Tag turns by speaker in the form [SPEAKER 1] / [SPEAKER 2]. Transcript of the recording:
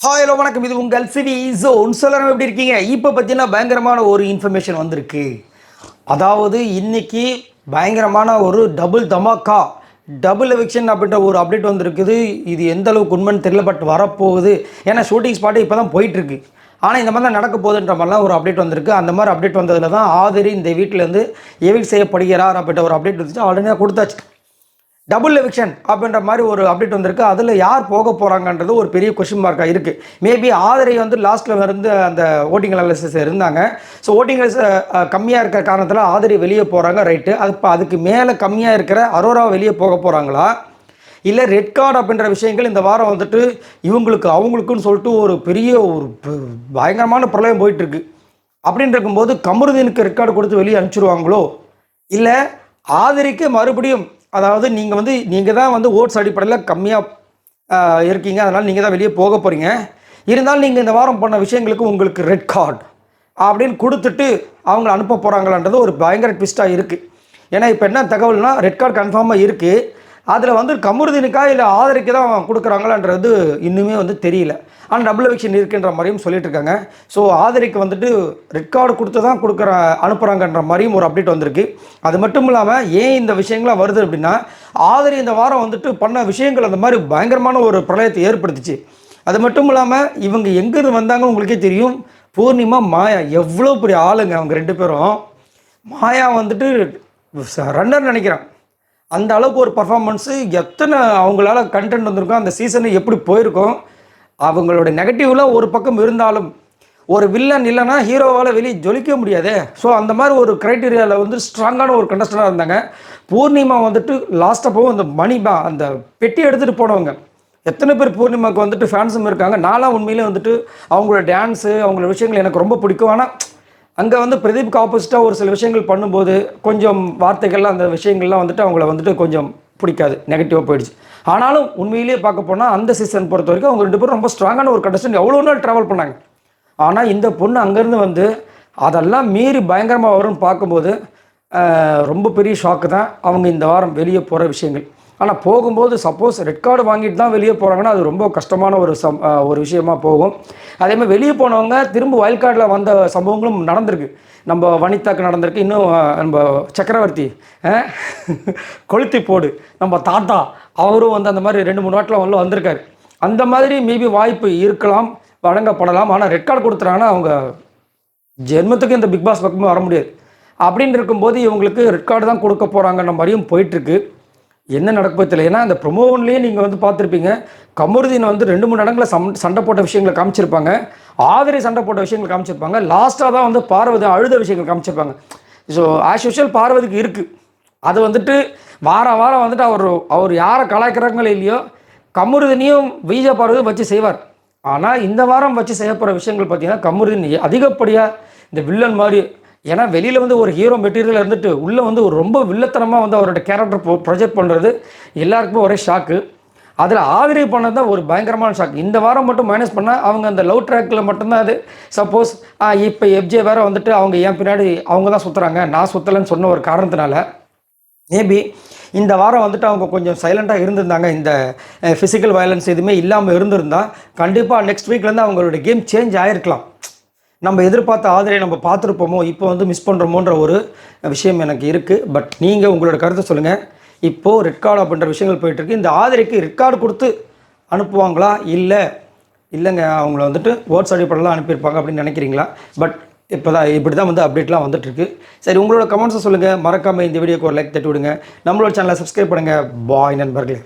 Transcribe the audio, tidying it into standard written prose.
[SPEAKER 1] Hi hello வணக்கம். இது உங்கள் சிவி ஜோன். சொல்லணும் எப்படி இருக்கீங்க? இப்போ பார்த்தீங்கன்னா பயங்கரமான ஒரு இன்ஃபர்மேஷன் வந்திருக்கு. அதாவது இன்னைக்கு பயங்கரமான ஒரு டபுள் தமாக்கா டபுள் எவிக்ஷன் அப்படின்ற ஒரு அப்டேட் வந்திருக்குது. இது எந்த அளவுக்கு உண்மைன்னு தெரியல, பட் வரப்போகுது. ஏன்னா ஷூட்டிங் ஸ்பாட்டு இப்போ தான் போயிட்டுருக்கு. ஆனால் இந்த மாதிரி தான் நடக்க போகுதுன்ற மாதிரிலாம் ஒரு அப்டேட் வந்திருக்கு. அந்த மாதிரி அப்டேட் வந்ததில் தான் ஆதிரி இந்த வீட்டிலேருந்து எவிக்ட் செய்யப்படுகிறார் அப்படின்ற ஒரு அப்டேட் வந்துச்சு. ஆல்ரெடி கொடுத்தாச்சு. டபுள் எவிக்ஷன் அப்படின்ற மாதிரி ஒரு அப்டேட் வந்திருக்கு. அதில் யார் போக போகிறாங்கன்றது ஒரு பெரிய கொஷின் மார்க்காக இருக்குது. மேபி ஆதரை வந்து லாஸ்ட்டில் இருந்து அந்த ஓட்டிங் அனாலிசிஸ் இருந்தாங்க. ஸோ ஓட்டிங் கம்மியாக இருக்கிற காரணத்தில் ஆதரை வெளியே போகிறாங்க, ரைட்டு. அதுக்கு மேலே கம்மியாக இருக்கிற அரோரா வெளியே போக போகிறாங்களா, இல்லை ரெட் கார்டு அப்படின்ற விஷயங்கள் இந்த வாரம் வந்துட்டு இவங்களுக்கு அவங்களுக்குன்னு சொல்லிட்டு ஒரு பெரிய ஒரு பயங்கரமான பிரளயம் போயிட்டுருக்கு. அப்படின்னு இருக்கும்போது கமருதீனுக்கு ரெட் கார்டு கொடுத்து வெளியே அனுப்பிச்சிடுவாங்களோ, இல்லை ஆதரிக்கு மறுபடியும், அதாவது நீங்கள் தான் வந்து ஓட்ஸ் அடிப்படையில் கம்மியாக இருக்கீங்க, அதனால் நீங்கள் தான் வெளியே போக போகிறீங்க, இருந்தாலும் நீங்கள் இந்த வாரம் பண்ண விஷயங்களுக்கு உங்களுக்கு ரெட் கார்டு அப்படின்னு கொடுத்துட்டு அவங்கள அனுப்ப போகிறாங்களான்றது ஒரு பயங்கர ட்விஸ்ட்டாக இருக்குது. ஏன்னா இப்போ என்ன தகவல்னால் ரெட் கார்டு கன்ஃபார்மாக இருக்குது. அதில் வந்து கமருதீனுக்கா இல்லை ஆதரிக்கு தான் கொடுக்குறாங்களான்றது இன்னுமே வந்து தெரியல. ஆனால் டபுள் எவிக்ஷன் இருக்குன்ற மாதிரியும் சொல்லிட்டு இருக்காங்க. ஸோ ஆதரிக்கு வந்துட்டு ரெட் கார்டு கொடுத்து தான் அனுப்புகிறாங்கன்ற மாதிரியும் ஒரு அப்டேட் வந்திருக்கு. அது மட்டும் இல்லாமல் ஏன் இந்த விஷயங்கள்லாம் வருது அப்படின்னா, ஆதரி இந்த வாரம் வந்துட்டு பண்ண விஷயங்கள் அந்த மாதிரி பயங்கரமான ஒரு பிரளயத்தை ஏற்படுத்துச்சு. அது மட்டும் இல்லாமல் இவங்க எங்கேருந்து வந்தாங்க உங்களுக்கே தெரியும். பூர்ணிமா, மாயா எவ்வளோ பெரிய ஆளுங்க அவங்க ரெண்டு பேரும். மாயா வந்துட்டு ரன்னர் நினைக்கிறான். அந்த அளவுக்கு ஒரு பர்ஃபார்மன்ஸு, எத்தனை அவங்களால கண்டென்ட் வந்திருக்கோம், அந்த சீசனை எப்படி போயிருக்கோம். அவங்களோட நெகட்டிவ்லாம் ஒரு பக்கம் இருந்தாலும் ஒரு வில்லன் இல்லைன்னா ஹீரோவால் வெளியே ஜொலிக்க முடியாதே. ஸோ அந்த மாதிரி ஒரு க்ரைட்டீரியாவில் வந்து ஸ்ட்ராங்கான ஒரு கண்டஸ்டண்டாக இருந்தாங்க. பூர்ணிமா வந்துட்டு லாஸ்ட்டப்போ அந்த அந்த பெட்டி எடுத்துகிட்டு போனவங்க எத்தனை பேர் பூர்ணிமாவுக்கு வந்துட்டு ஃபேன்ஸும் இருக்காங்க. நான்லாம் உண்மையிலே வந்துட்டு அவங்களோட டான்ஸு அவங்களோட விஷயங்கள் எனக்கு ரொம்ப பிடிக்கும். ஆனால் அங்கே வந்து பிரதீப்க்கு ஆப்போசிட்டாக ஒரு சில விஷயங்கள் பண்ணும்போது கொஞ்சம் வார்த்தைகள்லாம் அந்த விஷயங்கள்லாம் வந்துட்டு அவங்கள வந்துட்டு கொஞ்சம் பிடிக்காது, நெகட்டிவாக போயிடுச்சு. ஆனாலும் உண்மையிலேயே பார்க்க போனால் அந்த சீசன் பொறுத்த வரைக்கும் அவங்க ரெண்டு பேரும் ரொம்ப ஸ்ட்ராங்கான ஒரு கண்டஸ்டன்ட், எவ்வளோ நாள் ட்ராவல் பண்ணாங்க. ஆனால் இந்த பொண்ணு அங்கேருந்து வந்து அதெல்லாம் மீறி பயங்கரமாக வரும்னு பார்க்கும்போது ரொம்ப பெரிய ஷாக்கு தான் அவங்க இந்த வாரம் வெளியே போகிற விஷயங்கள். ஆனால் போகும்போது சப்போஸ் ரெட் கார்டு வாங்கிட்டு தான் வெளியே போகிறாங்கன்னா அது ரொம்ப கஷ்டமான ஒரு விஷயமாக போகும். அதேமாதிரி வெளியே போனவங்க திரும்ப வைல்ட் கார்டில் வந்த சம்பவங்களும் நடந்திருக்கு. நம்ம வனிதாக்கு நடந்திருக்கு. இன்னும் நம்ம சக்கரவர்த்தி கொளுத்தி போடு நம்ம தாத்தா அவரும் வந்து அந்த மாதிரி 2-3 நாட்டில் வந்திருக்காரு. அந்த மாதிரி மேபி வாய்ப்பு இருக்கலாம், வழங்கப்படலாம். ஆனால் ரெட் கார்டு கொடுத்துறாங்கன்னா அவங்க ஜென்மத்துக்கு இந்த பிக் பாஸ் பக்கமே வர முடியாது. அப்படின்னு இருக்கும்போது இவங்களுக்கு ரெட் கார்டு தான் கொடுக்க போகிறாங்கன்ற மாதிரியும் போயிட்டுருக்கு. என்ன நடக்க தெரியல. ஏன்னா அந்த ப்ரொமோன்லேயே நீங்கள் வந்து பார்த்துருப்பீங்க, கமருதீன் வந்து 2-3 இடங்களில் சண்டை போட்ட விஷயங்களை காமிச்சிருப்பாங்க, ஆதிரி சண்டை போட்ட விஷயங்கள் காமிச்சிருப்பாங்க, லாஸ்ட்டாக தான் வந்து பார்வதி அழுத விஷயங்கள் காமிச்சிருப்பாங்க. ஸோ ஆஸ் யூஷுவல் பார்வதிக்கு இருக்குது. அது வந்துட்டு வாரம் வந்துட்டு அவர் யாரை கலாய்க்கிறாங்களோ இல்லையோ கமருதீனையும் விஜய் பார்வதி வச்சு செய்வார். ஆனால் இந்த வாரம் வச்சு செய்ய போகிற விஷயங்கள் பார்த்தீங்கன்னா கமருதீன் அதிகப்படியாக இந்த வில்லன் மாதிரி. ஏன்னா வெளியில் வந்து ஒரு ஹீரோ மெட்டீரியல் இருந்துட்டு உள்ளே வந்து ஒரு ரொம்ப வில்லத்தனமாக வந்து அவரோட கேரக்டர் ப்ரொஜெக்ட் பண்ணுறது எல்லாருக்குமே ஒரே ஷாக்கு. அதில் ஆதரி பண்ணது தான் ஒரு பயங்கரமான ஷாக். இந்த வாரம் மட்டும் மைனஸ் பண்ணால் அவங்க அந்த லவ் ட்ராக்கில் மட்டும்தான் அது. சப்போஸ் இப்போ எஃப்ஜே வேறு வந்துட்டு அவங்க ஏன் பின்னாடி அவங்க தான் சுற்றுறாங்க, நான் சுற்றலைன்னு சொன்ன ஒரு காரணத்தினால மேபி இந்த வாரம் வந்துட்டு அவங்க கொஞ்சம் சைலண்ட்டாக இருந்திருந்தாங்க. இந்த ஃபிசிக்கல் வயலன்ஸ் எதுவுமே இல்லாமல் இருந்திருந்தால் கண்டிப்பாக நெக்ஸ்ட் வீக்லேருந்து அவங்களோட கேம் சேஞ்ச் ஆகிருக்கலாம். நம்ம எதிர்பார்த்த ஆதரவை நம்ம பார்த்துருப்போமோ, இப்போ வந்து மிஸ் பண்ணுறோமோன்ற ஒரு விஷயம் எனக்கு இருக்குது. பட் நீங்கள் உங்களோட கருத்தை சொல்லுங்கள். இப்போது ரெட் கார்டு அப்படின்ற விஷயங்கள் போயிட்டுருக்கு. இந்த ஆதரிக்கு ரெட் கார்டு கொடுத்து அனுப்புவாங்களா, இல்லைங்க அவங்கள வந்துட்டு ஓட்ஸ் அடிப்படையில் அனுப்பியிருப்பாங்க அப்படின்னு நினைக்கிறீங்களா? பட் இப்படி தான் வந்து அப்டேட்லாம் வந்துட்டுருக்கு. சரி, உங்களோட கமெண்ட்ஸை சொல்லுங்கள். மறக்காமல் இந்த வீடியோக்கு ஒரு லைக் தட்டி விடுங்க. நம்மளோட சேனலை சப்ஸ்கிரைப் பண்ணுங்கள். பாய் நண்பர்களே.